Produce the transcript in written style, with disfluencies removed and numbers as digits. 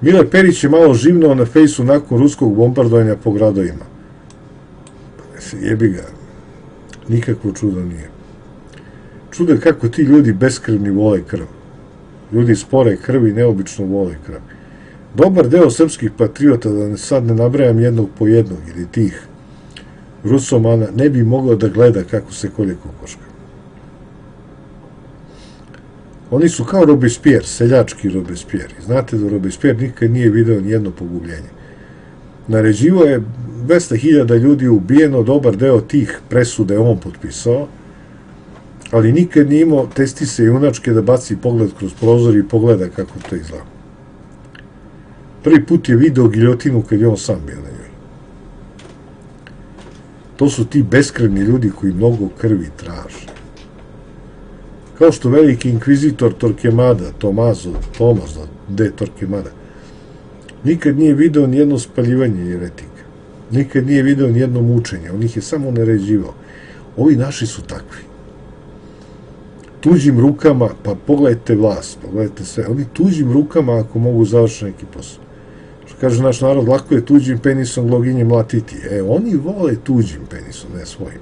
Mile Perić je malo živnuo na fejsu nakon ruskog bombardovanja po gradovima. Jebi ga. Nikakvo čudo nije. Čudo je kako ti ljudi beskrvni vole krv. Ljudi spore krvi neobično vole krv. Dobar deo srpskih patriota, da sad ne nabrajam jednog po jednog, ili tih Rusomana, ne bi mogao da gleda kako se kolje kokoška. Oni su kao Robespierre, seljački Robespierre. Znate da Robespierre nikad nije video nijedno pogubljenje. Naređivo je 200.000 ljudi ubijeno, dobar deo tih presude on potpisao, ali nikad nije imao testise junačke da baci pogled kroz prozor i pogleda kako to izgleda. Prvi put je video giljotinu kad je on sam bio na njoj. To su ti beskrvni ljudi koji mnogo krvi traže. Kao što veliki inkvizitor Torquemada, Tomas de Torquemada, nikad nije video nijedno spaljivanje jeretika. Nikad nije video nijedno mučenje. On ih je samo naređivao. Ovi naši su takvi. Tuđim rukama, pa pogledajte vlast, pogledajte sve. Oni tuđim rukama, ako mogu završiti neki posao. Što kaže naš narod, lako je tuđim penisom gloginje mlatiti. Oni vole tuđim penisom, ne svojim.